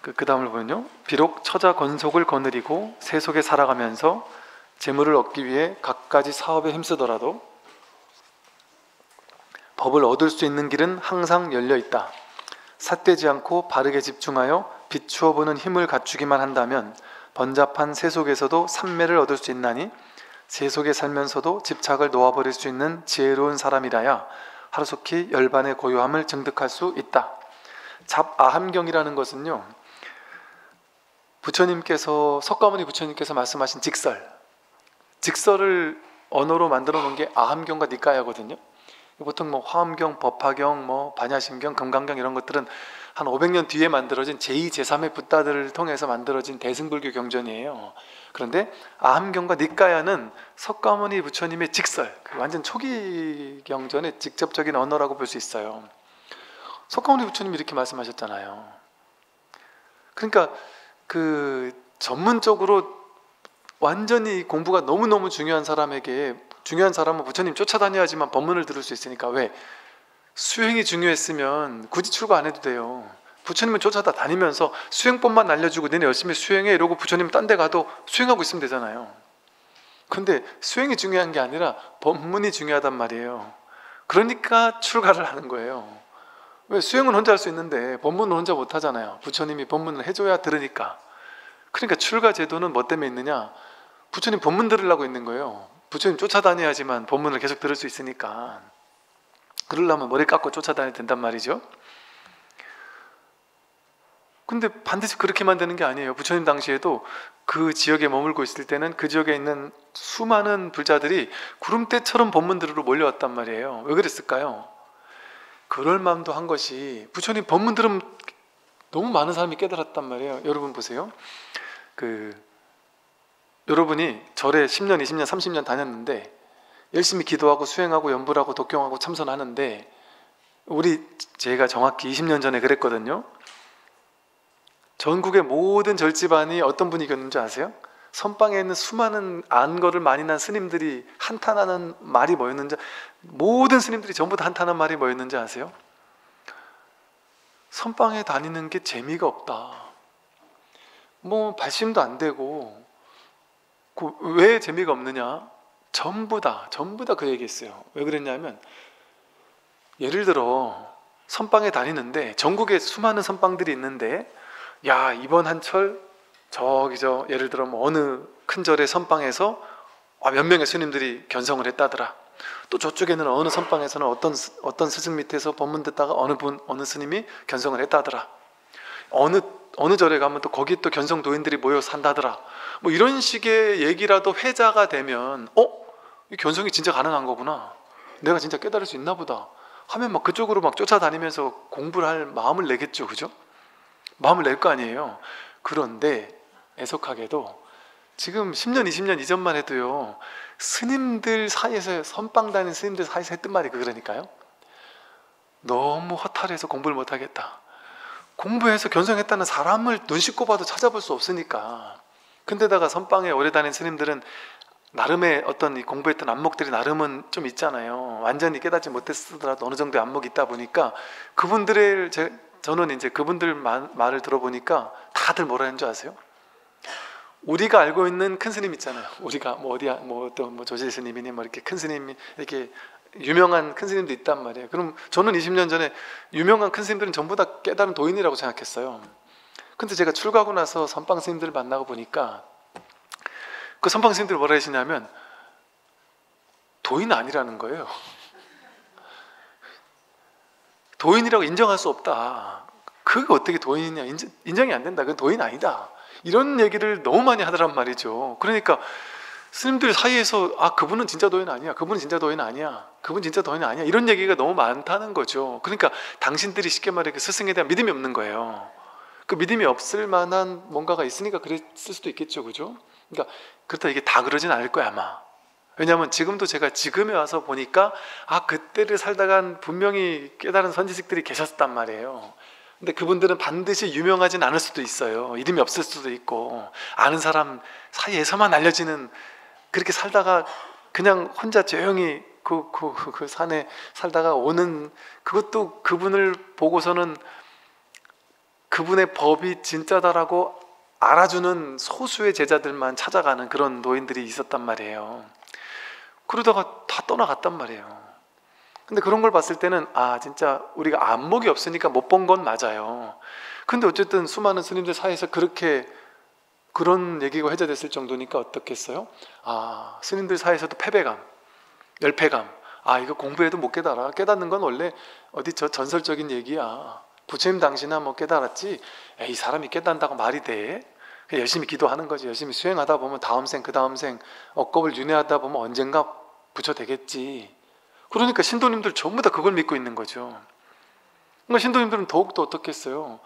그 다음을 보면요, 비록 처자 건속을 거느리고 세속에 살아가면서 재물을 얻기 위해 갖가지 사업에 힘쓰더라도 법을 얻을 수 있는 길은 항상 열려 있다. 삿되지 않고 바르게 집중하여 비추어 보는 힘을 갖추기만 한다면 번잡한 세속에서도 삼매를 얻을 수 있나니, 세속에 살면서도 집착을 놓아버릴 수 있는 지혜로운 사람이라야 하루속히 열반의 고요함을 증득할 수 있다. 잡아함경이라는 것은요, 부처님께서, 석가모니 부처님께서 말씀하신 직설을 언어로 만들어 놓은 게 아함경과 니까야거든요. 보통 뭐 화엄경, 법화경, 뭐 반야심경, 금강경 이런 것들은 한 500년 뒤에 만들어진 제2, 제3의 붓다들을 통해서 만들어진 대승불교 경전이에요. 그런데 아함경과 니까야는 석가모니 부처님의 직설, 완전 초기 경전의 직접적인 언어라고 볼 수 있어요. 석가모니 부처님이 이렇게 말씀하셨잖아요. 그러니까 그 전문적으로 완전히 공부가 너무너무 중요한 사람에게, 중요한 사람은 부처님 쫓아다녀야지만 법문을 들을 수 있으니까, 왜? 수행이 중요했으면 굳이 출가 안 해도 돼요. 부처님은 쫓아다니면서 수행법만 알려주고 너네 열심히 수행해 이러고 부처님 딴 데 가도 수행하고 있으면 되잖아요. 근데 수행이 중요한 게 아니라 법문이 중요하단 말이에요. 그러니까 출가를 하는 거예요. 왜? 수행은 혼자 할 수 있는데 법문은 혼자 못 하잖아요. 부처님이 법문을 해줘야 들으니까. 그러니까 출가 제도는 뭐 때문에 있느냐? 부처님 법문 들으려고 있는 거예요. 부처님 쫓아다녀야지만 법문을 계속 들을 수 있으니까. 그러려면 머리 깎고 쫓아다녀야 된단 말이죠. 근데 반드시 그렇게만 되는 게 아니에요. 부처님 당시에도 그 지역에 머물고 있을 때는 그 지역에 있는 수많은 불자들이 구름대처럼 법문 들으러 몰려왔단 말이에요. 왜 그랬을까요? 그럴 마음도 한 것이, 부처님 법문 들으면 너무 많은 사람이 깨달았단 말이에요. 여러분 보세요. 여러분이 절에 10년, 20년, 30년 다녔는데 열심히 기도하고 수행하고 연불하고 독경하고 참선하는데, 제가 정확히 20년 전에 그랬거든요. 전국의 모든 절집안이 어떤 분위기였는지 아세요? 선방에 있는 수많은 안거를 많이 난 스님들이 한탄하는 말이 뭐였는지, 모든 스님들이 전부 다 한탄한 말이 뭐였는지 아세요? 선방에 다니는 게 재미가 없다. 뭐 발심도 안 되고. 왜 재미가 없느냐? 전부 다 그 얘기했어요. 왜 그랬냐면, 예를 들어 선방에 다니는데 전국에 수많은 선방들이 있는데, 야, 이번 한철 예를 들어 뭐 어느 큰 절의 선방에서 몇 명의 스님들이 견성을 했다더라. 또 저쪽에는 어느 선방에서는 어떤 스승 밑에서 법문 듣다가 어느 스님이 견성을 했다더라. 어느 절에 가면 또 거기 또 견성 도인들이 모여 산다더라. 뭐 이런 식의 얘기라도 회자가 되면, 이 견성이 진짜 가능한 거구나, 내가 진짜 깨달을 수 있나 보다 하면 막 그쪽으로 막 쫓아다니면서 공부를 할 마음을 내겠죠. 그죠? 마음을 낼 거 아니에요. 그런데 애석하게도 지금 10년, 20년 이전만 해도요, 스님들 사이에서, 선방 다니는 스님들 사이에서 했던 말이 그러니까요. 너무 허탈해서 공부를 못하겠다. 공부해서 견성했다는 사람을 눈 씻고 봐도 찾아볼 수 없으니까. 근데다가 선방에 오래 다닌 스님들은 나름의 어떤 이 공부했던 안목들이 나름은 좀 있잖아요. 완전히 깨닫지 못했더라도 어느 정도의 안목이 있다 보니까, 저는 이제 그분들 말을 들어보니까 다들 뭐라 하는 줄 아세요? 우리가 알고 있는 큰 스님 있잖아요. 우리가 뭐 조실 스님이니 뭐 이렇게 큰 스님이, 이렇게 유명한 큰 스님도 있단 말이에요. 그럼 저는 20년 전에 유명한 큰 스님들은 전부 다 깨달은 도인이라고 생각했어요. 근데 제가 출가하고 나서 선방 스님들을 만나고 보니까, 그 선방 스님들이 뭐라 하시냐면 도인 아니라는 거예요. 도인이라고 인정할 수 없다. 그게 어떻게 도인이냐, 인정이 안 된다, 그건 도인 아니다, 이런 얘기를 너무 많이 하더란 말이죠. 그러니까 스님들 사이에서 그분은 진짜 도인 아니야, 그분은 진짜 도인 아니야, 그분 진짜 도인 아니야, 이런 얘기가 너무 많다는 거죠. 그러니까 당신들이 쉽게 말해 그 스승에 대한 믿음이 없는 거예요. 그 믿음이 없을 만한 뭔가가 있으니까 그랬을 수도 있겠죠. 그죠? 그러니까 그렇다 이게 다 그러진 않을 거야 아마. 왜냐하면 지금도 제가 지금에 와서 보니까 그때를 살다간 분명히 깨달은 선지식들이 계셨단 말이에요. 근데 그분들은 반드시 유명하진 않을 수도 있어요. 이름이 없을 수도 있고, 아는 사람 사이에서만 알려지는, 그렇게 살다가 그냥 혼자 조용히 그 산에 살다가 오는, 그것도 그분을 보고서는 그분의 법이 진짜다라고 알아주는 소수의 제자들만 찾아가는 그런 노인들이 있었단 말이에요. 그러다가 다 떠나갔단 말이에요. 근데 그런 걸 봤을 때는 진짜 우리가 안목이 없으니까 못 본 건 맞아요. 근데 어쨌든 수많은 스님들 사이에서 그런 얘기가 회자됐을 정도니까 어떻겠어요? 스님들 사이에서도 패배감, 열패감, 이거 공부해도 못 깨달아. 깨닫는 건 원래 어디 저 전설적인 얘기야. 부처님 당시나 뭐 깨달았지, 이 사람이 깨닫는다고 말이 돼? 열심히 기도하는 거지. 열심히 수행하다 보면 다음 생, 그 다음 생 억겁을 윤회하다 보면 언젠가 부처 되겠지. 그러니까 신도님들 전부 다 그걸 믿고 있는 거죠. 그러니까 신도님들은 더욱더 어떻겠어요?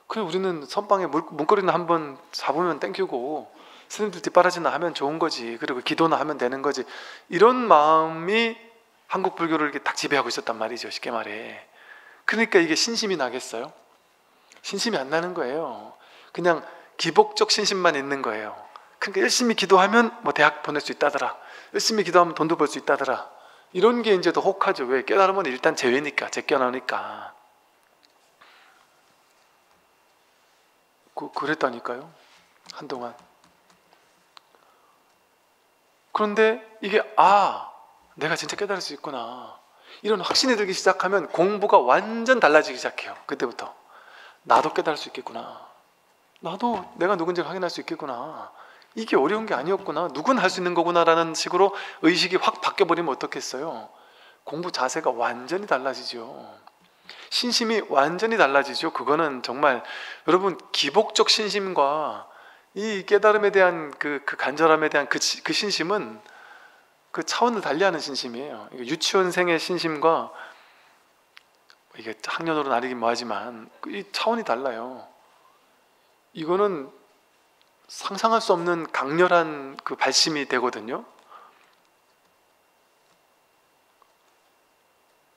그냥 우리는 선방에 문고리나 한번 잡으면 땡큐고 스님들 뒷바라지나 하면 좋은 거지. 그리고 기도나 하면 되는 거지. 이런 마음이 한국 불교를 이렇게 딱 지배하고 있었단 말이죠. 쉽게 말해. 그러니까 이게 신심이 나겠어요? 신심이 안 나는 거예요. 그냥 기복적 신심만 있는 거예요. 그러니까 열심히 기도하면 뭐 대학 보낼 수 있다더라. 열심히 기도하면 돈도 벌 수 있다더라. 이런 게 이제 더 혹하죠. 왜? 깨달으면 일단 제외니까, 제껴나오니까. 그랬다니까요. 한동안. 그런데 이게 내가 진짜 깨달을 수 있구나. 이런 확신이 들기 시작하면 공부가 완전 달라지기 시작해요. 그때부터. 나도 깨달을 수 있겠구나. 나도 내가 누군지 확인할 수 있겠구나. 이게 어려운 게 아니었구나. 누군 할 수 있는 거구나라는 식으로 의식이 확 바뀌어버리면 어떻겠어요? 공부 자세가 완전히 달라지죠. 신심이 완전히 달라지죠. 그거는 정말 여러분 기복적 신심과 이 깨달음에 대한 그 간절함에 대한 그 신심은 그 차원을 달리하는 신심이에요. 유치원생의 신심과 이게 학년으로 나뉘긴 뭐하지만 이 차원이 달라요. 이거는 상상할 수 없는 강렬한 그 발심이 되거든요.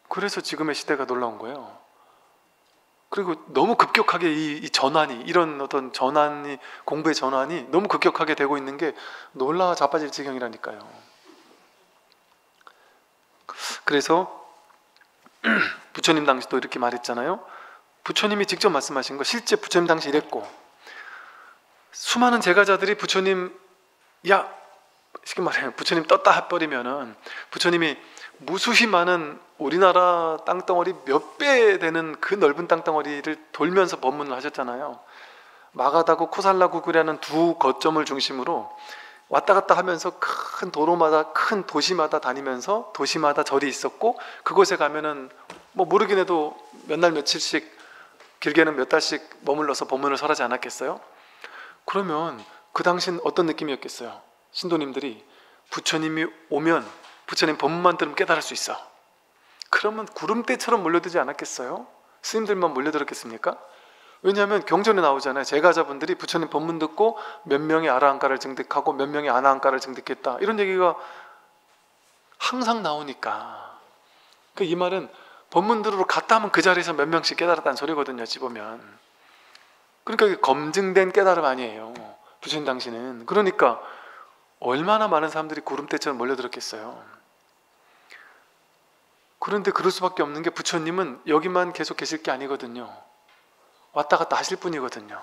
그래서 지금의 시대가 놀라운 거예요. 그리고 너무 급격하게 이 전환이, 이런 어떤 전환이, 공부의 전환이 너무 급격하게 되고 있는 게 놀라 자빠질 지경이라니까요. 그래서 부처님 당시도 이렇게 말했잖아요. 부처님이 직접 말씀하신 거, 실제 부처님 당시 이랬고, 수많은 제가자들이 부처님, 쉽게 말해 부처님 떴다 해버리면은 부처님이 무수히 많은 우리나라 땅덩어리 몇 배 되는 그 넓은 땅덩어리를 돌면서 법문을 하셨잖아요. 마가다구, 코살라구구라는 두 거점을 중심으로 왔다 갔다 하면서 큰 도로마다, 큰 도시마다 다니면서 도시마다 절이 있었고, 그곳에 가면은 뭐 모르긴 해도 몇 날 며칠씩, 길게는 몇 달씩 머물러서 법문을 설하지 않았겠어요? 그러면 그 당시는 어떤 느낌이었겠어요? 신도님들이 부처님이 오면 부처님 법문만 들으면 깨달을 수 있어. 그러면 구름대처럼 몰려들지 않았겠어요? 스님들만 몰려들었겠습니까? 왜냐하면 경전에 나오잖아요. 제가자분들이 부처님 법문 듣고 몇 명이 아라한가를 증득하고 몇 명이 아나한가를 증득했다. 이런 얘기가 항상 나오니까. 이 말은 법문 들으러 갔다 하면 그 자리에서 몇 명씩 깨달았다는 소리거든요. 어찌 보면. 그러니까 이게 검증된 깨달음 아니에요. 부처님 당시는. 그러니까 얼마나 많은 사람들이 구름대처럼 몰려들었겠어요. 그런데 그럴 수밖에 없는 게 부처님은 여기만 계속 계실 게 아니거든요. 왔다 갔다 하실 분이거든요.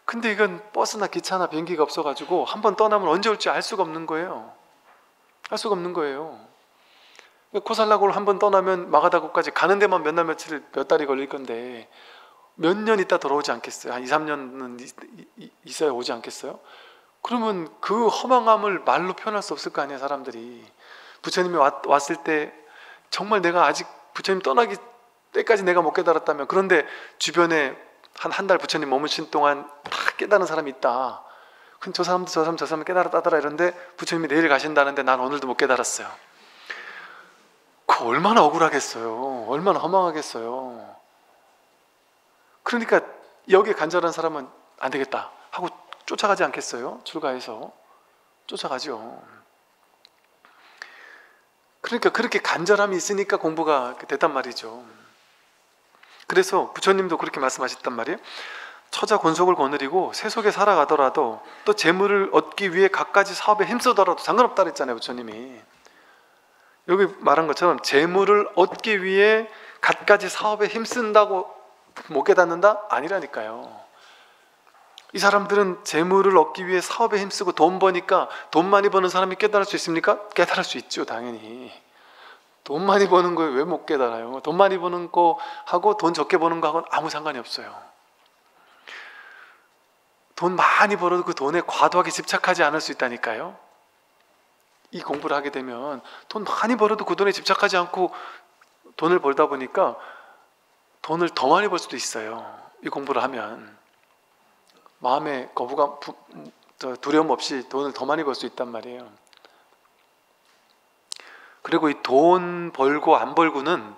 근데 이건 버스나 기차나 비행기가 없어가지고 한번 떠나면 언제 올지 알 수가 없는 거예요. 알 수가 없는 거예요. 코살라고를 한번 떠나면 마가다고까지 가는 데만 몇 날 며칠 몇 달이 걸릴 건데 몇 년 있다 돌아오지 않겠어요? 한 2, 3년은 있어야 오지 않겠어요? 그러면 그 허망함을 말로 표현할 수 없을 거 아니에요, 사람들이. 부처님이 왔을 때 정말 내가 아직 부처님 떠나기 때까지 내가 못 깨달았다면, 그런데 주변에 한 달 부처님 머무신 동안 다 깨달은 사람이 있다. 그럼 저 사람 깨달았다더라 이런데 부처님이 내일 가신다는데 난 오늘도 못 깨달았어요. 그거 얼마나 억울하겠어요. 얼마나 허망하겠어요. 그러니까 여기에 간절한 사람은 안 되겠다 하고 쫓아가지 않겠어요? 출가해서 쫓아가죠. 그러니까 그렇게 간절함이 있으니까 공부가 됐단 말이죠. 그래서 부처님도 그렇게 말씀하셨단 말이에요. 처자 권속을 거느리고 세속에 살아가더라도 또 재물을 얻기 위해 갖가지 사업에 힘쓰더라도 상관없다 그랬잖아요, 부처님이. 여기 말한 것처럼 재물을 얻기 위해 갖가지 사업에 힘쓴다고 못 깨닫는다? 아니라니까요. 이 사람들은 재물을 얻기 위해 사업에 힘쓰고 돈 버니까 돈 많이 버는 사람이 깨달을 수 있습니까? 깨달을 수 있죠, 당연히. 돈 많이 버는 거에 왜 못 깨달아요? 돈 많이 버는 거하고 돈 적게 버는 거하고는 아무 상관이 없어요. 돈 많이 벌어도 그 돈에 과도하게 집착하지 않을 수 있다니까요. 이 공부를 하게 되면 돈 많이 벌어도 그 돈에 집착하지 않고 돈을 벌다 보니까 돈을 더 많이 벌 수도 있어요. 이 공부를 하면 마음에 거부감, 두려움 없이 돈을 더 많이 벌 수 있단 말이에요. 그리고 이 돈 벌고 안 벌고는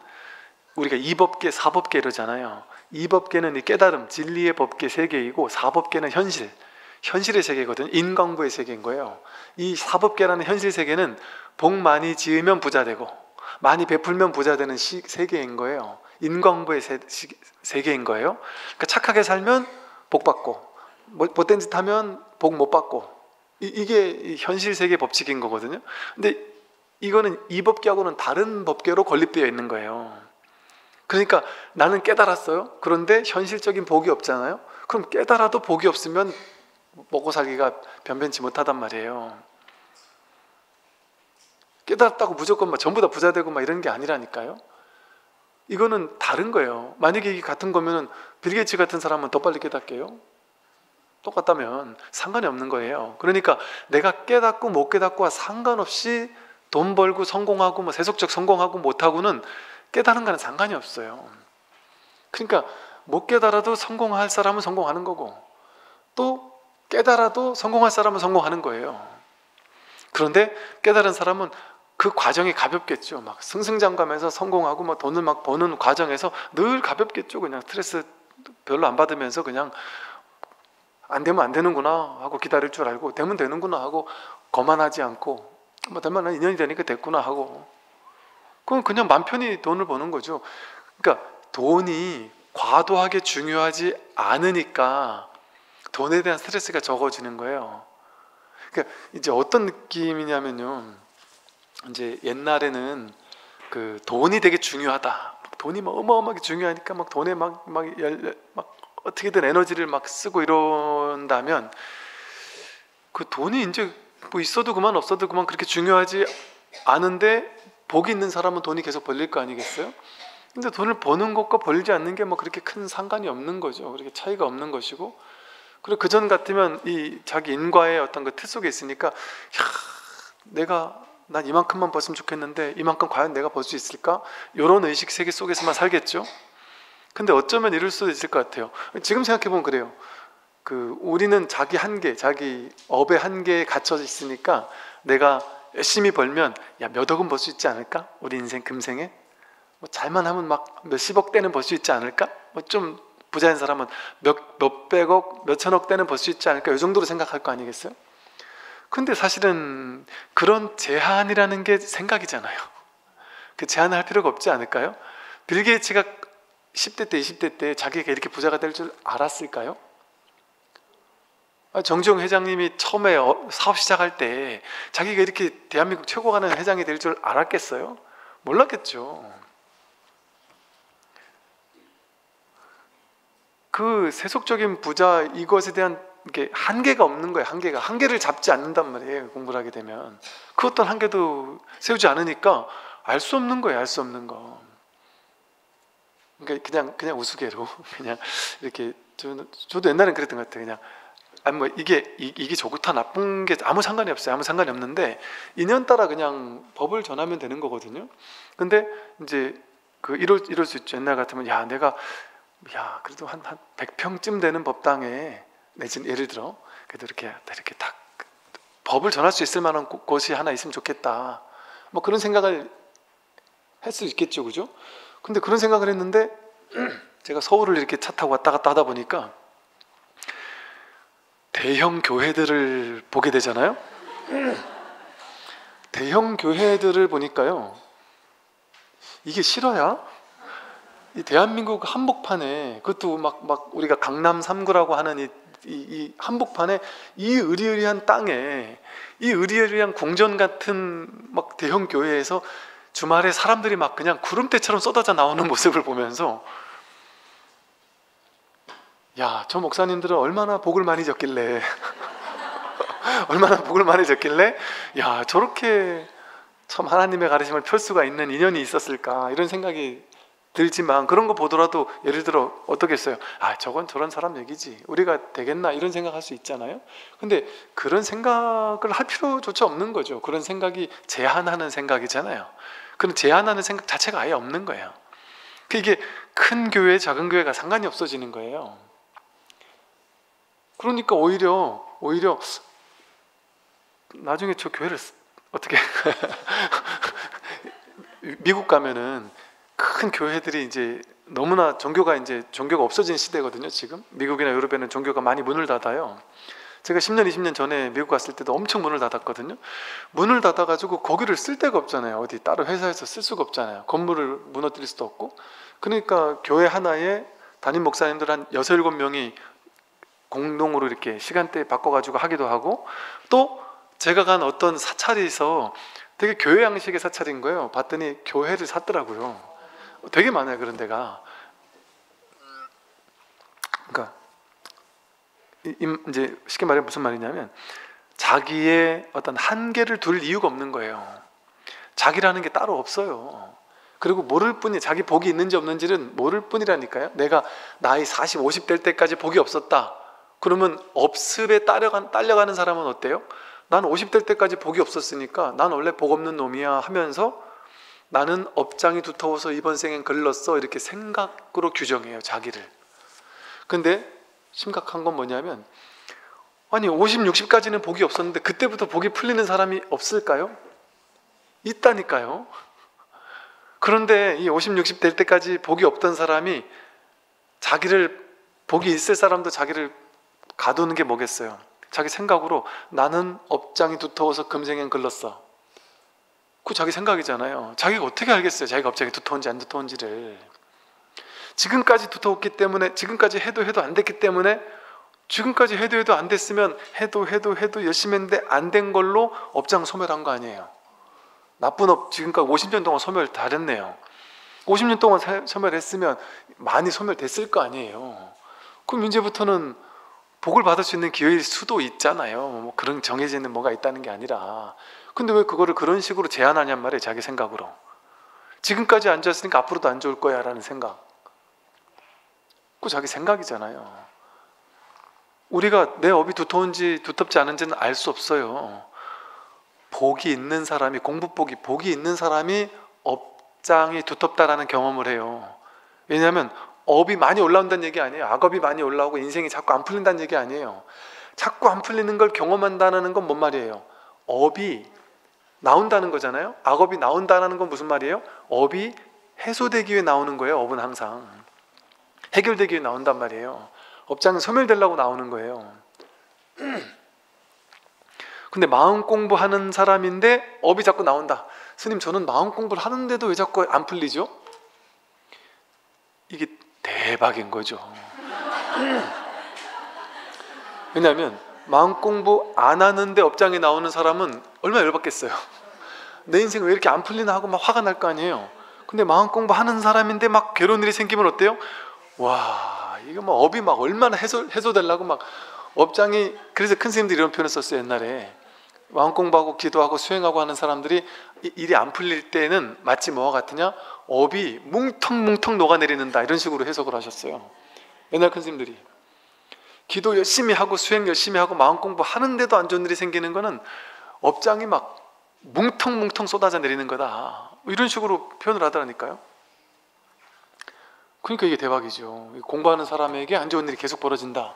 우리가 이법계, 사법계 이러잖아요. 이법계는 이 깨달음, 진리의 법계 세계이고 사법계는 현실의 세계거든요. 인광부의 세계인 거예요. 이 사법계라는 현실 세계는 복 많이 지으면 부자 되고 많이 베풀면 부자 되는 세계인 거예요. 인광부의 세계인 거예요. 그러니까 착하게 살면 복 받고 못된 짓 하면 복 못 받고 이게 현실 세계 법칙인 거거든요. 근데 이거는 이 법계하고는 다른 법계로 건립되어 있는 거예요. 그러니까 나는 깨달았어요. 그런데 현실적인 복이 없잖아요. 그럼 깨달아도 복이 없으면 먹고 살기가 변변치 못하단 말이에요. 깨달았다고 무조건 막 전부 다 부자 되고 막 이런 게 아니라니까요. 이거는 다른 거예요. 만약에 이게 같은 거면은 빌 게이츠 같은 사람은 더 빨리 깨닫게요. 똑같다면 상관이 없는 거예요. 그러니까 내가 깨닫고 못 깨닫고와 상관없이 돈 벌고 성공하고 뭐 세속적 성공하고 못하고는 깨달은 거는 상관이 없어요. 그러니까 못 깨달아도 성공할 사람은 성공하는 거고 또 깨달아도 성공할 사람은 성공하는 거예요. 그런데 깨달은 사람은 그 과정이 가볍겠죠. 막 승승장구하면서 성공하고 막 돈을 막 버는 과정에서 늘 가볍겠죠. 그냥 스트레스 별로 안 받으면서 그냥 안 되면 안 되는구나 하고 기다릴 줄 알고 되면 되는구나 하고 거만하지 않고 뭐 되면 인연이 되니까 됐구나 하고 그건 그냥 맘 편히 돈을 버는 거죠. 그러니까 돈이 과도하게 중요하지 않으니까 돈에 대한 스트레스가 적어지는 거예요. 그러니까 이제 어떤 느낌이냐면요. 이제 옛날에는 그 돈이 되게 중요하다. 돈이 막 어마어마하게 중요하니까 막 돈에 막 어떻게든 에너지를 막 쓰고 이런다면 그 돈이 이제 뭐 있어도 그만 없어도 그만 그렇게 중요하지 않은데 복이 있는 사람은 돈이 계속 벌릴 거 아니겠어요? 근데 돈을 버는 것과 벌지 않는 게 뭐 그렇게 큰 상관이 없는 거죠. 그렇게 차이가 없는 것이고 그리고 그전 같으면 이 자기 인과의 어떤 그 틀 속에 있으니까 난 이만큼만 벌었으면 좋겠는데 이만큼 과연 내가 벌 수 있을까? 이런 의식 세계 속에서만 살겠죠. 근데 어쩌면 이럴 수도 있을 것 같아요. 지금 생각해보면 그래요. 우리는 자기 한계, 자기 업의 한계에 갇혀 있으니까 내가 열심히 벌면 몇 억은 벌 수 있지 않을까? 우리 인생 금생에 뭐 잘만 하면 막 몇십억 대는 벌 수 있지 않을까? 뭐 좀 부자인 사람은 몇백억, 몇천억 대는 벌 수 있지 않을까? 이 정도로 생각할 거 아니겠어요? 근데 사실은 그런 제한이라는 게 생각이잖아요. 그 제한을 할 필요가 없지 않을까요? 빌 게이츠가 10대 때, 20대 때 자기가 이렇게 부자가 될 줄 알았을까요? 정지용 회장님이 처음에 사업 시작할 때 자기가 이렇게 대한민국 최고가 가는 회장이 될 줄 알았겠어요? 몰랐겠죠. 그 세속적인 부자 이것에 대한 게 한계가 없는 거예요. 한계를 잡지 않는단 말이에요. 공부를 하게 되면 그 어떤 한계도 세우지 않으니까 알 수 없는 거예요. 알 수 없는 거. 그러니까 그냥 우스개로 그냥 이렇게 저도 옛날엔 그랬던 것 같아요. 그냥 뭐 이게 좋다 나쁜 게 아무 상관이 없어요. 아무 상관이 없는데 인연 따라 그냥 법을 전하면 되는 거거든요. 근데 이제 이럴 수 있죠. 옛날 같으면 내가 그래도 한 100평쯤 되는 법당에 내지는 예를 들어 그래도 이렇게 딱 법을 전할 수 있을 만한 곳이 하나 있으면 좋겠다. 뭐 그런 생각을 할 수 있겠죠, 그죠? 근데 그런 생각을 했는데 제가 서울을 이렇게 차 타고 왔다 갔다 하다 보니까 대형 교회들을 보게 되잖아요. 대형 교회들을 보니까요, 이게 실화야? 이 대한민국 한복판에 그것도 막 우리가 강남 3구라고 하는 이 한복판에 이 으리으리한 땅에 이 으리으리한 궁전 같은 막 대형 교회에서 주말에 사람들이 막 그냥 구름대처럼 쏟아져 나오는 모습을 보면서 야, 저 목사님들은 얼마나 복을 많이 졌길래 얼마나 복을 많이 졌길래 야, 저렇게 참 하나님의 가르침을 펼 수가 있는 인연이 있었을까, 이런 생각이 들지만, 그런 거 보더라도 예를 들어 어떻겠어요? 아, 저건 저런 사람 얘기지, 우리가 되겠나, 이런 생각할 수 있잖아요. 근데 그런 생각을 할 필요조차 없는 거죠. 그런 생각이 제한하는 생각이잖아요. 그런 제한하는 생각 자체가 아예 없는 거예요. 이게 큰 교회 작은 교회가 상관이 없어지는 거예요. 그러니까 오히려 나중에 저 교회를 어떻게 미국 가면은 큰 교회들이 이제 너무나 종교가 없어진 시대거든요. 지금 미국이나 유럽에는 종교가 많이 문을 닫아요. 제가 10년 20년 전에 미국 갔을 때도 엄청 문을 닫았거든요. 문을 닫아가지고 거기를 쓸 데가 없잖아요. 어디 다른 회사에서 쓸 수가 없잖아요. 건물을 무너뜨릴 수도 없고. 그러니까 교회 하나에 담임 목사님들 한 6, 7명이 공동으로 이렇게 시간대 바꿔가지고 하기도 하고, 또 제가 간 어떤 사찰에서 되게 교회 양식의 사찰인 거예요. 봤더니 교회를 샀더라고요. 되게 많아요, 그런 데가. 그러니까 이제 쉽게 말해 무슨 말이냐면, 자기의 어떤 한계를 둘 이유가 없는 거예요. 자기라는 게 따로 없어요. 그리고 모를 뿐이, 자기 복이 있는지 없는지는 모를 뿐이라니까요. 내가 나이 40, 50 될 때까지 복이 없었다. 그러면 업습에 딸려가는 사람은 어때요? 난 50 될 때까지 복이 없었으니까 난 원래 복 없는 놈이야 하면서 나는 업장이 두터워서 이번 생엔 글렀어, 이렇게 생각으로 규정해요, 자기를. 근데 심각한 건 뭐냐면, 아니 50, 60까지는 복이 없었는데 그때부터 복이 풀리는 사람이 없을까요? 있다니까요. 그런데 이 50, 60 될 때까지 복이 없던 사람이 복이 있을 사람도 자기를 가두는 게 뭐겠어요? 자기 생각으로 나는 업장이 두터워서 금생엔 글렀어. 그거 자기 생각이잖아요. 자기가 어떻게 알겠어요? 자기가 업장이 두터운지 안 두터운지를. 지금까지 두터웠기 때문에, 지금까지 해도 안 됐기 때문에, 지금까지 해도 안 됐으면 해도 열심히 했는데 안 된 걸로 업장 소멸한 거 아니에요. 나쁜 지금까지 50년 동안 소멸 다 했네요. 50년 동안 소멸했으면 많이 소멸됐을 거 아니에요. 그럼 이제부터는 복을 받을 수 있는 기회일 수도 있잖아요. 뭐 그런 정해지는 뭐가 있다는 게 아니라. 근데 왜 그거를 그런 식으로 제한하냔 말이에요, 자기 생각으로. 지금까지 안 좋았으니까 앞으로도 안 좋을 거야 라는 생각. 그거 자기 생각이잖아요. 우리가 내 업이 두터운지 두텁지 않은지는 알 수 없어요. 복이 있는 사람이, 복이 있는 사람이 업장이 두텁다라는 경험을 해요. 왜냐하면 업이 많이 올라온다는 얘기 아니에요. 악업이 많이 올라오고 인생이 자꾸 안 풀린다는 얘기 아니에요. 자꾸 안 풀리는 걸 경험한다는 건 뭔 말이에요? 업이 나온다는 거잖아요. 악업이 나온다는 건 무슨 말이에요? 업이 해소되기 위해 나오는 거예요. 업은 항상 해결되기 위해 나온단 말이에요. 업장이 소멸되려고 나오는 거예요. 근데 마음 공부하는 사람인데 업이 자꾸 나온다. 스님, 저는 마음 공부를 하는데도 왜 자꾸 안 풀리죠? 이게 대박인 거죠. 왜냐하면 마음 공부 안 하는데 업장이 나오는 사람은 얼마나 열받겠어요. 내 인생 왜 이렇게 안 풀리나 하고 막 화가 날 거 아니에요. 근데 마음 공부하는 사람인데 막 괴로운 일이 생기면 어때요? 와, 이거 막 업이 막 얼마나 해소되려고 막 업장이. 그래서 큰 스님들이 이런 표현을 썼어요, 옛날에. 마음 공부하고 기도하고 수행하고 하는 사람들이 일이 안 풀릴 때는 마치 뭐와 같으냐? 업이 뭉텅뭉텅 녹아내리는다, 이런 식으로 해석을 하셨어요, 옛날 큰 스님들이. 기도 열심히 하고 수행 열심히 하고 마음 공부하는데도 안 좋은 일이 생기는 거는 업장이 막 뭉텅뭉텅 쏟아져 내리는 거다, 이런 식으로 표현을 하더라니까요. 그러니까 이게 대박이죠. 공부하는 사람에게 안 좋은 일이 계속 벌어진다.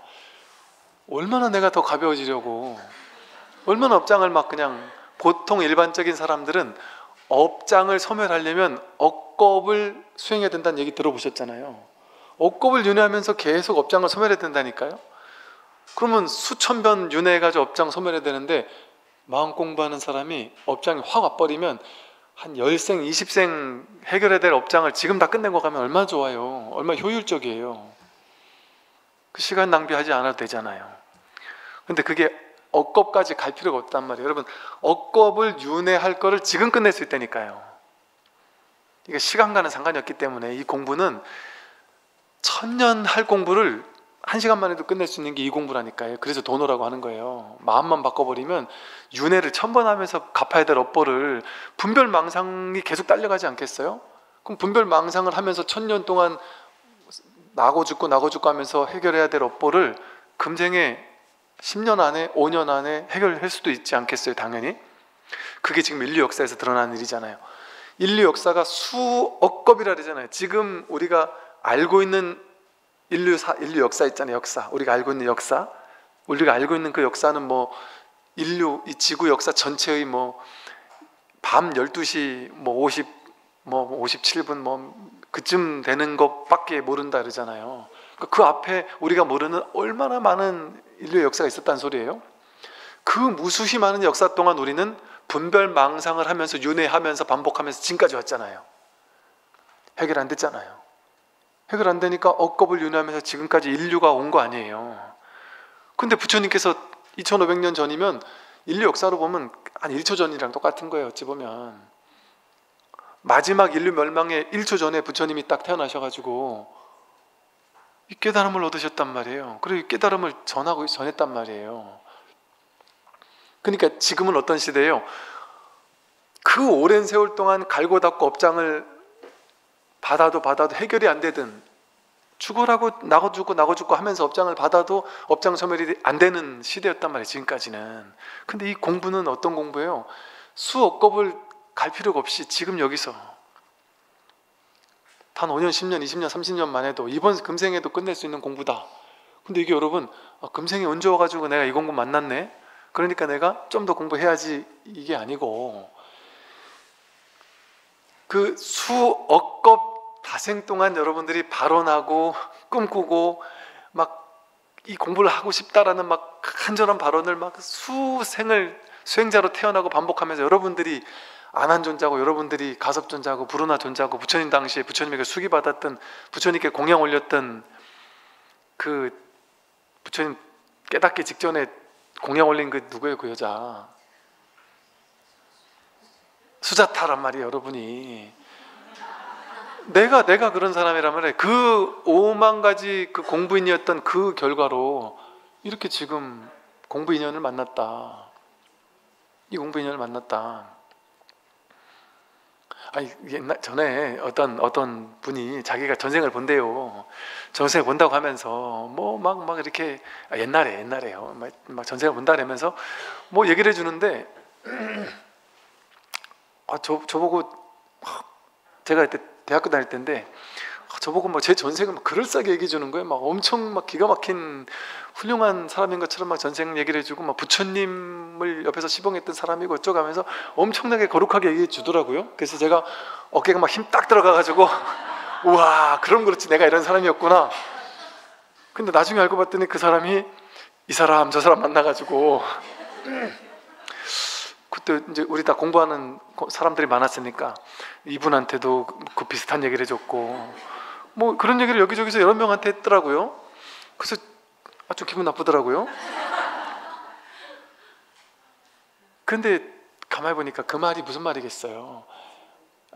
얼마나 내가 더 가벼워지려고, 얼마나 업장을 막 그냥. 보통 일반적인 사람들은 업장을 소멸하려면 억겁을 수행해야 된다는 얘기 들어보셨잖아요. 억겁을 윤회하면서 계속 업장을 소멸해야 된다니까요. 그러면 수천 번 윤회해가지고 업장 소멸해야 되는데, 마음 공부하는 사람이 업장이 확 와버리면 한 10생, 20생 해결해야 될 업장을 지금 다 끝내고 가면 얼마나 좋아요. 얼마나 효율적이에요. 그 시간 낭비하지 않아도 되잖아요. 근데 그게 억겁까지 갈 필요가 없단 말이에요. 여러분, 억겁을 윤회할 거를 지금 끝낼 수 있다니까요. 이게 시간과는 상관이 없기 때문에 이 공부는 1000년 할 공부를 1시간만 해도 끝낼 수 있는 게 이 공부라니까요. 그래서 도노라고 하는 거예요. 마음만 바꿔버리면 윤회를 1000번 하면서 갚아야 될 업보를 분별망상이 계속 딸려가지 않겠어요? 그럼 분별망상을 하면서 1000년 동안 나고 죽고 하면서 해결해야 될 업보를 금생에 10년 안에 5년 안에 해결할 수도 있지 않겠어요? 당연히. 그게 지금 인류 역사에서 드러나는 일이잖아요. 인류 역사가 수억 겁이라 그러잖아요. 지금 우리가 알고 있는 인류 역사 있잖아요. 역사. 우리가 알고 있는 역사. 우리가 알고 있는 그 역사는 뭐 인류 이 지구 역사 전체의 뭐 밤 12시 뭐 57분 뭐 그쯤 되는 것밖에 모른다 그러잖아요. 그 앞에 우리가 모르는 얼마나 많은 인류의 역사가 있었다는 소리예요. 그 무수히 많은 역사 동안 우리는 분별망상을 하면서 윤회하면서 반복하면서 지금까지 왔잖아요. 해결 안 됐잖아요. 해결 안 되니까 억겁을 윤회하면서 지금까지 인류가 온 거 아니에요. 근데 부처님께서 2500년 전이면 인류 역사로 보면 한 1초 전이랑 똑같은 거예요. 어찌 보면 마지막 인류 멸망의 1초 전에 부처님이 딱 태어나셔가지고 이 깨달음을 얻으셨단 말이에요. 그리고 이 깨달음을 전했단 말이에요. 그러니까 지금은 어떤 시대예요? 그 오랜 세월 동안 갈고 닦고 업장을 받아도 해결이 안 되든 죽어라고 나고 죽고 하면서 업장을 받아도 업장 소멸이 안 되는 시대였단 말이에요. 지금까지는. 근데 이 공부는 어떤 공부예요? 수억겁을 갈 필요가 없이 지금 여기서 단 5년, 10년, 20년, 30년만 해도 이번 금생에도 끝낼 수 있는 공부다. 근데 이게 여러분 금생에 언제 와가지고 내가 이 공부 만났네? 그러니까 내가 좀 더 공부해야지 이게 아니고 그 수억겁 다생 동안 여러분들이 발언하고 꿈꾸고 막 이 공부를 하고 싶다라는 막 간절한 발언을 막 수생을 수행자로 태어나고 반복하면서 여러분들이 안한존자고 여러분들이 가섭존자고 불운하존자고 부처님 당시에 부처님에게 수기받았던 부처님께 공양 올렸던 그 부처님 깨닫기 직전에 공양 올린 그 누구예요? 그 여자 수자타란 말이에요. 여러분이 내가 그런 사람이란 말이에요. 그 5만 가지 그 공부 인연이었던 그 결과로 이렇게 지금 공부 인연을 만났다. 이 공부 인연을 만났다. 아니 옛날 전에 어떤 분이 자기가 전생을 본대요. 전생을 본다고 하면서 뭐 막 이렇게 옛날에요. 막 전생을 본다 그러면서 뭐 얘기를 해주는데 저보고 제가 그때 대학교 다닐 때인데 저보고 막 제 전생을 막 그럴싸하게 얘기해 주는 거예요. 막 엄청 막 기가 막힌 훌륭한 사람인 것처럼 막 전생 얘기를 해주고 막 부처님을 옆에서 시봉했던 사람이고 어쩌고 하면서 엄청나게 거룩하게 얘기해 주더라고요. 그래서 제가 어깨가 막 힘 딱 들어가가지고 우와 그럼 그렇지 내가 이런 사람이었구나. 근데 나중에 알고 봤더니 그 사람이 이 사람 저 사람 만나가지고 그때 이제 우리 다 공부하는 사람들이 많았으니까 이분한테도 그 비슷한 얘기를 해줬고 뭐 그런 얘기를 여기저기서 여러 명한테 했더라고요. 그래서 좀 기분 나쁘더라고요. 근데 가만히 보니까 그 말이 무슨 말이겠어요.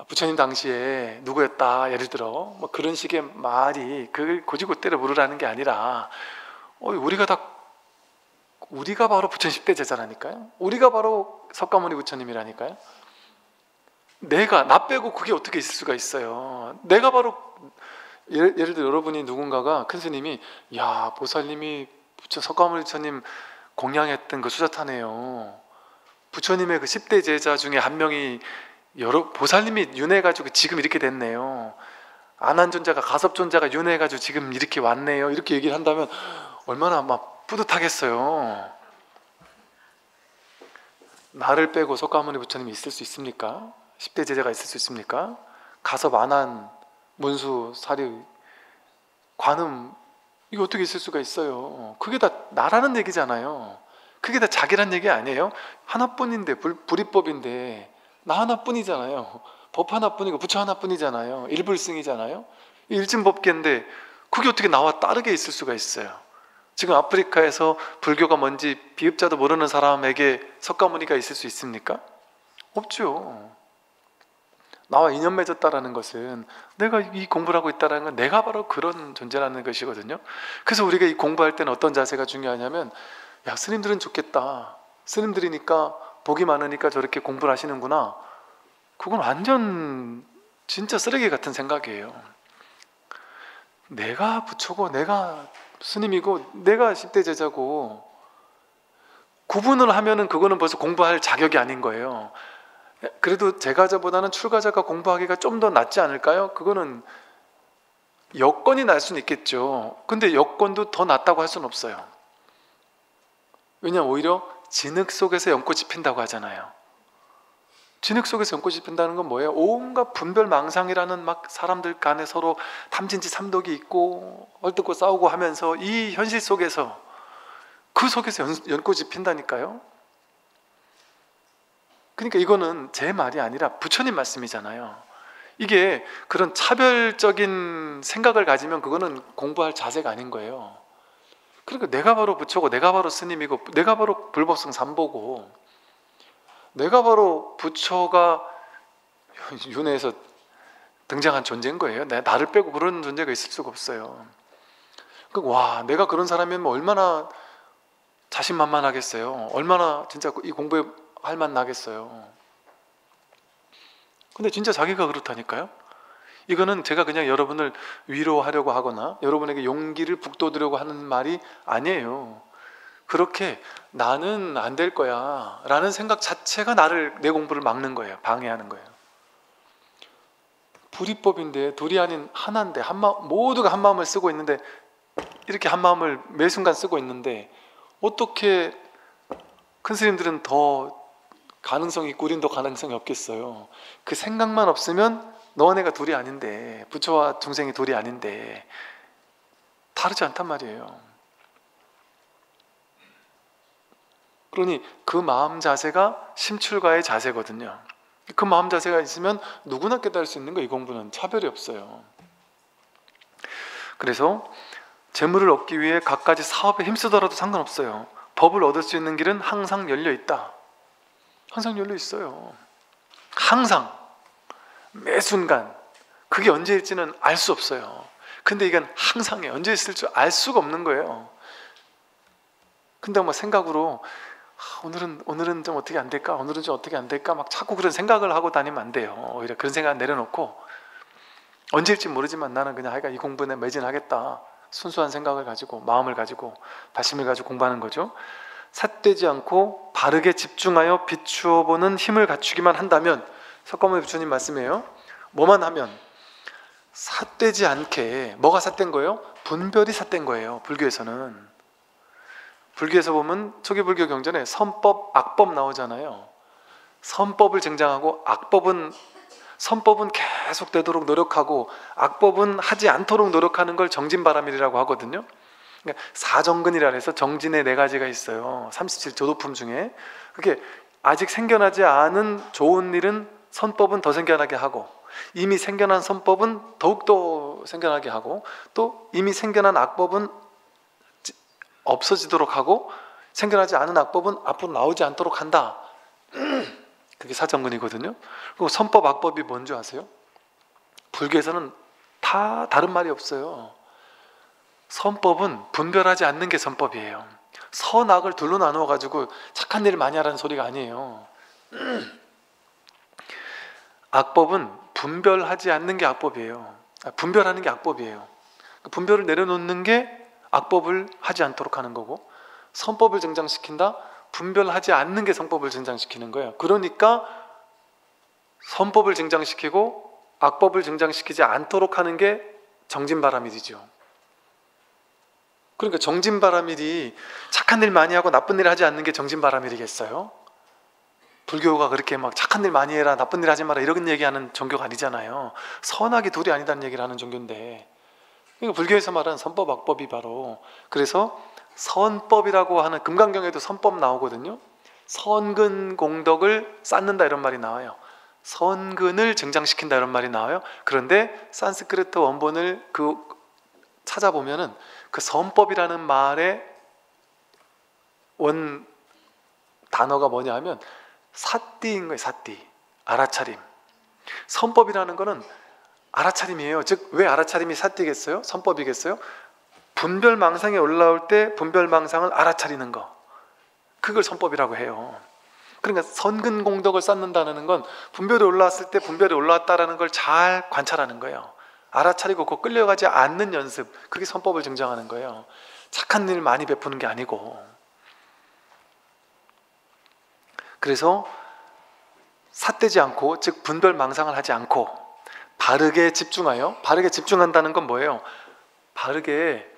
부처님 당시에 누구였다 예를 들어 뭐 그런 식의 말이 그걸 고지고대로 물으라는 게 아니라 우리가 바로 부처님 10대 제자라니까요. 우리가 바로 석가모니 부처님이라니까요. 나 빼고 그게 어떻게 있을 수가 있어요. 내가 바로 예를 들어 여러분이 누군가가 큰 스님이 야 보살님이 석가모니 부처님 공양했던 그 수자타네요. 부처님의 그 10대 제자 중에 한 명이 보살님이 윤회해가지고 지금 이렇게 됐네요. 안한존자가 가섭존자가 윤회해가지고 지금 이렇게 왔네요. 이렇게 얘기를 한다면 얼마나 막 뿌듯하겠어요. 나를 빼고 석가모니 부처님이 있을 수 있습니까? 10대 제자가 있을 수 있습니까? 가섭, 안한, 문수, 사류, 관음 이게 어떻게 있을 수가 있어요? 그게 다 나라는 얘기잖아요. 그게 다 자기란 얘기 아니에요? 하나뿐인데 불이법인데 나 하나뿐이잖아요. 법 하나뿐이고 부처 하나뿐이잖아요. 일불승이잖아요. 일진법계인데 그게 어떻게 나와 다르게 있을 수가 있어요? 지금 아프리카에서 불교가 뭔지 비읍자도 모르는 사람에게 석가모니가 있을 수 있습니까? 없죠. 나와 인연 맺었다라는 것은 내가 이 공부를 하고 있다는 건 내가 바로 그런 존재라는 것이거든요. 그래서 우리가 이 공부할 때는 어떤 자세가 중요하냐면, 야, 스님들은 좋겠다, 스님들이니까 복이 많으니까 저렇게 공부를 하시는구나. 그건 완전 진짜 쓰레기 같은 생각이에요. 내가 부처고 내가 스님이고 내가 10대 제자고 구분을 하면은 그거는 벌써 공부할 자격이 아닌 거예요. 그래도 제가자보다는 출가자가 공부하기가 좀 더 낫지 않을까요? 그거는 여건이 날 수는 있겠죠. 근데 여건도 더 낫다고 할 수는 없어요. 왜냐하면 오히려 진흙 속에서 연꽃이 핀다고 하잖아요. 진흙 속에서 연꽃이 핀다는 건 뭐예요? 온갖 분별망상이라는 막 사람들 간에 서로 탐진치 삼독이 있고 얼뜯고 싸우고 하면서 이 현실 속에서, 그 속에서 연꽃이 핀다니까요. 그러니까 이거는 제 말이 아니라 부처님 말씀이잖아요. 이게 그런 차별적인 생각을 가지면 그거는 공부할 자세가 아닌 거예요. 그러니까 내가 바로 부처고 내가 바로 스님이고 내가 바로 불법성 삼보고 내가 바로 부처가 윤회에서 등장한 존재인 거예요. 나를 빼고 그런 존재가 있을 수가 없어요. 와, 내가 그런 사람이면 얼마나 자신만만하겠어요. 얼마나 진짜 이 공부에 할 맛 나겠어요. 근데 진짜 자기가 그렇다니까요. 이거는 제가 그냥 여러분을 위로하려고 하거나 여러분에게 용기를 북돋으려고 하는 말이 아니에요. 그렇게 나는 안 될 거야 라는 생각 자체가 내 공부를 막는 거예요. 방해하는 거예요. 불이법인데 둘이 아닌 하나인데 모두가 한 마음을 쓰고 있는데, 이렇게 한 마음을 매 순간 쓰고 있는데 어떻게 큰 스님들은 더 가능성이 있고 우린 더 가능성이 없겠어요. 그 생각만 없으면 너네가 둘이 아닌데, 부처와 중생이 둘이 아닌데 다르지 않단 말이에요. 그러니 그 마음 자세가 심출가의 자세거든요. 그 마음 자세가 있으면 누구나 깨달을 수 있는 거, 이 공부는 차별이 없어요. 그래서 재물을 얻기 위해 갖가지 사업에 힘쓰더라도 상관없어요. 법을 얻을 수 있는 길은 항상 열려 있다. 항상 열려 있어요. 항상, 매 순간. 그게 언제일지는 알 수 없어요. 근데 이건 항상이에요. 언제 있을 줄 알 수가 없는 거예요. 근데 막 생각으로 오늘은 좀 어떻게 안 될까? 오늘은 좀 어떻게 안 될까? 막 자꾸 그런 생각을 하고 다니면 안 돼요. 오히려 그런 생각 내려놓고, 언제일지 모르지만 나는 그냥 하여간 이 공부에 매진하겠다, 순수한 생각을 가지고, 마음을 가지고, 발심을 가지고 공부하는 거죠. 삿되지 않고 바르게 집중하여 비추어 보는 힘을 갖추기만 한다면, 석가모니 부처님 말씀이에요. 뭐만 하면 삿되지 않게. 뭐가 삿된 거예요? 분별이 삿된 거예요. 불교에서는. 불교에서 보면 초기 불교 경전에 선법, 악법 나오잖아요. 선법을 쟁장하고 선법은 계속 되도록 노력하고 악법은 하지 않도록 노력하는 걸 정진바람일이라고 하거든요. 그러니까 사정근이라 해서 정진의 4가지가 있어요. 37조도품 중에. 그게 아직 생겨나지 않은 좋은 일은 선법은 더 생겨나게 하고, 이미 생겨난 선법은 더욱더 생겨나게 하고, 또 이미 생겨난 악법은 없어지도록 하고, 생겨나지 않은 악법은 앞으로 나오지 않도록 한다. 그게 사정근이거든요. 그리고 선법, 악법이 뭔지 아세요? 불교에서는 다 다른 말이 없어요. 선법은 분별하지 않는 게 선법이에요. 선악을 둘로 나누어 가지고 착한 일을 많이 하라는 소리가 아니에요. 악법은 분별하지 않는 게 악법이에요. 분별하는 게 악법이에요. 분별을 내려놓는 게 악법을 하지 않도록 하는 거고, 선법을 증장시킨다? 분별하지 않는 게 선법을 증장시키는 거예요. 그러니까 선법을 증장시키고 악법을 증장시키지 않도록 하는 게 정진바람일이죠. 그러니까 정진바람일이 착한 일 많이 하고 나쁜 일 하지 않는 게 정진바람일이겠어요? 불교가 그렇게 막 착한 일 많이 해라, 나쁜 일 하지 마라 이런 얘기하는 종교가 아니잖아요. 선악이 둘이 아니다는 얘기를 하는 종교인데, 그러니까 불교에서 말하는 선법, 악법이 바로, 그래서 선법이라고 하는, 금강경에도 선법 나오거든요. 선근 공덕을 쌓는다 이런 말이 나와요. 선근을 증장시킨다 이런 말이 나와요. 그런데 산스크리트 원본을 찾아보면은 그 선법이라는 말의 원 단어가 뭐냐 하면 사띠인 거예요. 사띠, 알아차림. 선법이라는 거는 알아차림이에요. 즉 왜 알아차림이 사띠겠어요? 선법이겠어요? 분별망상에 올라올 때 분별망상을 알아차리는 거, 그걸 선법이라고 해요. 그러니까 선근공덕을 쌓는다는 건 분별이 올라왔을 때 분별이 올라왔다라는 걸 잘 관찰하는 거예요. 알아차리고 그 끌려가지 않는 연습, 그게 선법을 증정하는 거예요. 착한 일 많이 베푸는 게 아니고. 그래서 삿되지 않고, 즉 분별망상을 하지 않고 바르게 집중하여, 바르게 집중한다는 건 뭐예요? 바르게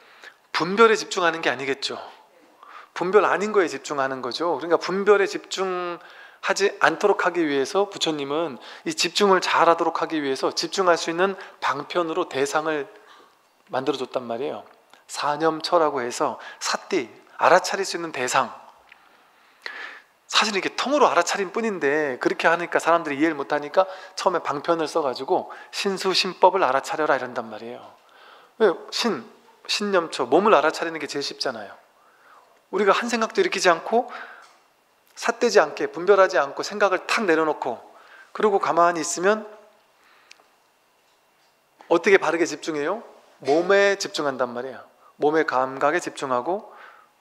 분별에 집중하는 게 아니겠죠. 분별 아닌 거에 집중하는 거죠. 그러니까 분별에 집중하지 않도록 하기 위해서 부처님은 이 집중을 잘하도록 하기 위해서 집중할 수 있는 방편으로 대상을 만들어줬단 말이에요. 사념처라고 해서 삿띠, 알아차릴 수 있는 대상. 사실 이게 통으로 알아차림 뿐인데 그렇게 하니까 사람들이 이해를 못하니까 처음에 방편을 써가지고 신수신법을 알아차려라 이런단 말이에요. 왜? 신념처, 몸을 알아차리는 게 제일 쉽잖아요. 우리가 한 생각도 일으키지 않고 삿되지 않게 분별하지 않고 생각을 탁 내려놓고 그리고 가만히 있으면 어떻게 바르게 집중해요? 몸에 집중한단 말이에요. 몸의 감각에 집중하고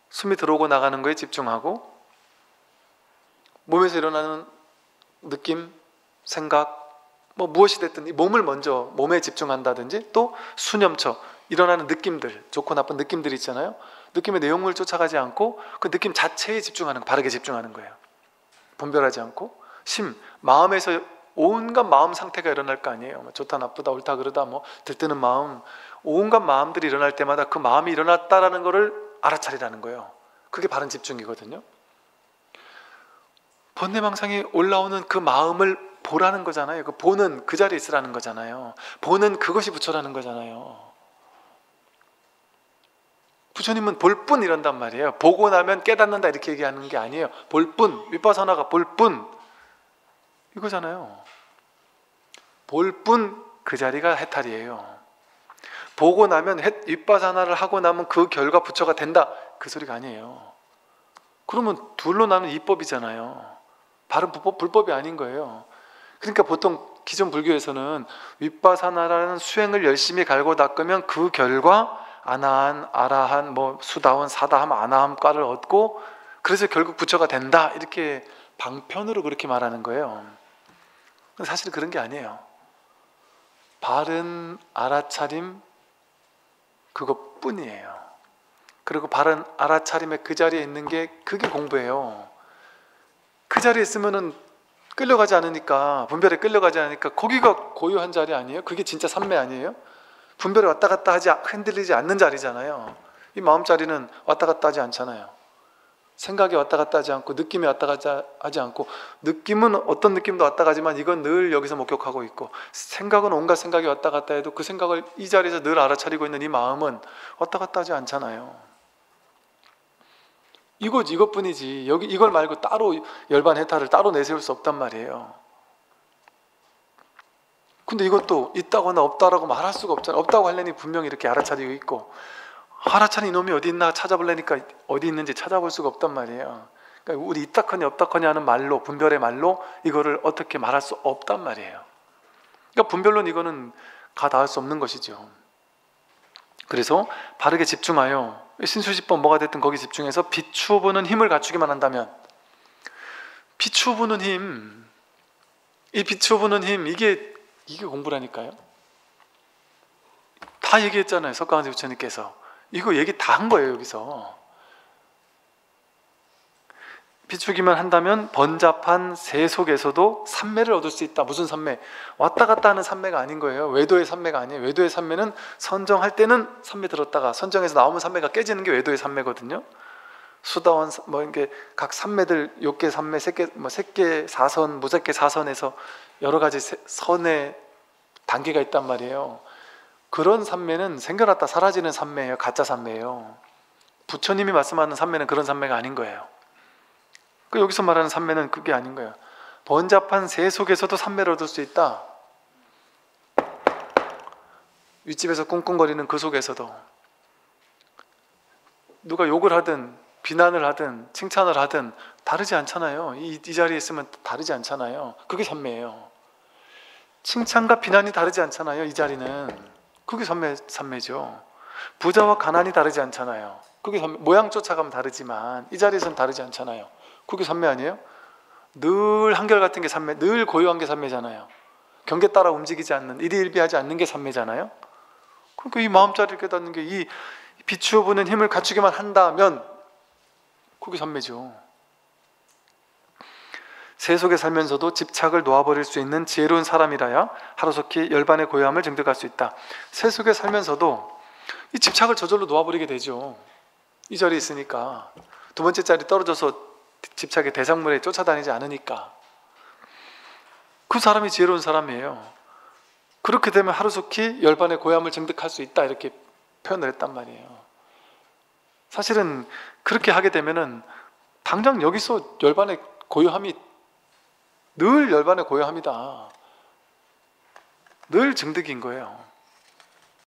숨이 들어오고 나가는 거에 집중하고 몸에서 일어나는 느낌, 생각, 뭐 무엇이 됐든 이 몸을 먼저 몸에 집중한다든지 또 수념처, 일어나는 느낌들, 좋고 나쁜 느낌들이 있잖아요. 느낌의 내용을 쫓아가지 않고 그 느낌 자체에 집중하는 거, 바르게 집중하는 거예요. 분별하지 않고 마음에서 온갖 마음 상태가 일어날 거 아니에요. 뭐 좋다 나쁘다 옳다 그르다 뭐 들뜨는 마음, 온갖 마음들이 일어날 때마다 그 마음이 일어났다라는 거를 알아차리라는 거예요. 그게 바른 집중이거든요. 번뇌망상이 올라오는 그 마음을 보라는 거잖아요. 그 보는 그 자리에 있으라는 거잖아요. 보는 그것이 부처라는 거잖아요. 부처님은 볼 뿐 이런단 말이에요. 보고 나면 깨닫는다 이렇게 얘기하는 게 아니에요. 볼 뿐, 윗바사나가 볼 뿐 이거잖아요. 볼 뿐 그 자리가 해탈이에요. 보고 나면 윗바사나를 하고 나면 그 결과 부처가 된다 그 소리가 아니에요. 그러면 둘로 나누면 이법이잖아요. 바른 불법이 아닌 거예요. 그러니까 보통 기존 불교에서는 윗바사나라는 수행을 열심히 갈고 닦으면 그 결과 아나한, 아라한, 뭐 수다원, 사다함, 아나함과를 얻고 그래서 결국 부처가 된다 이렇게 방편으로 그렇게 말하는 거예요. 사실 그런 게 아니에요. 바른 알아차림 그것뿐이에요. 그리고 바른 알아차림의 그 자리에 있는 게 그게 공부예요. 그 자리에 있으면은 끌려가지 않으니까, 분별에 끌려가지 않으니까 거기가 고요한 자리 아니에요? 그게 진짜 삼매 아니에요? 분별이 왔다 갔다 하지, 흔들리지 않는 자리잖아요. 이 마음 자리는 왔다 갔다 하지 않잖아요. 생각이 왔다 갔다 하지 않고 느낌이 왔다 갔다 하지 않고, 느낌은 어떤 느낌도 왔다 가지만 이건 늘 여기서 목격하고 있고, 생각은 온갖 생각이 왔다 갔다 해도 그 생각을 이 자리에서 늘 알아차리고 있는 이 마음은 왔다 갔다 하지 않잖아요. 이것뿐이지. 여기 이걸 말고 따로 열반 해탈을 따로 내세울 수 없단 말이에요. 근데 이것도 있다거나 없다라고 말할 수가 없잖아요. 없다고 하려니 분명히 이렇게 알아차리고 있고, 알아차린 이놈이 어디 있나 찾아보려니까 어디 있는지 찾아볼 수가 없단 말이에요. 그러니까 우리 있다커니 없다커니 하는 말로, 분별의 말로 이거를 어떻게 말할 수 없단 말이에요. 그러니까 분별론 이거는 가 닿을 수 없는 것이죠. 그래서 바르게 집중하여 신수시법 뭐가 됐든 거기 집중해서 비추어 보는 힘을 갖추기만 한다면, 비추어 보는 힘, 이 비추어 보는 힘, 이게 공부라니까요. 다 얘기했잖아요. 석가모니 부처님께서 이거 얘기 다 한 거예요. 여기서 비추기만 한다면 번잡한 세 속에서도 삼매를 얻을 수 있다. 무슨 삼매? 왔다 갔다 하는 삼매가 아닌 거예요. 외도의 삼매가 아니에요. 외도의 삼매는 선정할 때는 삼매 들었다가 선정해서 나오면 삼매가 깨지는 게 외도의 삼매거든요. 수다원 뭐 이게 각 삼매들 욕계 삼매, 색계 뭐 색계 사선, 무색계 사선에서 여러 가지 선의 단계가 있단 말이에요. 그런 삼매는 생겨났다 사라지는 삼매예요. 가짜 삼매예요. 부처님이 말씀하는 삼매는 그런 삼매가 아닌 거예요. 여기서 말하는 삼매는 그게 아닌 거예요. 번잡한 세 속에서도 삼매를 얻을 수 있다. 윗집에서 꿍꿍거리는 그 속에서도 누가 욕을 하든 비난을 하든 칭찬을 하든 다르지 않잖아요. 이 자리에 있으면 다르지 않잖아요. 그게 삼매예요. 칭찬과 비난이 다르지 않잖아요. 이 자리는 그게 삼매죠. 부자와 가난이 다르지 않잖아요. 그게 삼매. 모양 쫓아가면 다르지만 이 자리에서는 다르지 않잖아요. 그게 삼매 아니에요? 늘 한결같은 게 삼매, 늘 고요한 게 삼매잖아요. 경계 따라 움직이지 않는, 일희일비하지 않는 게 삼매잖아요. 그러니까 이 마음자리를 깨닫는 게 이 비추어 보는 힘을 갖추기만 한다면 그게 삼매죠. 세속에 살면서도 집착을 놓아버릴 수 있는 지혜로운 사람이라야 하루속히 열반의 고요함을 증득할 수 있다. 세속에 살면서도 이 집착을 저절로 놓아버리게 되죠. 이 자리에 있으니까. 두 번째 자리 떨어져서 집착의 대상물에 쫓아다니지 않으니까. 그 사람이 지혜로운 사람이에요. 그렇게 되면 하루속히 열반의 고요함을 증득할 수 있다, 이렇게 표현을 했단 말이에요. 사실은 그렇게 하게 되면은 당장 여기서 열반의 고요함이 늘 열반의 고요함이다, 늘 증득인 거예요.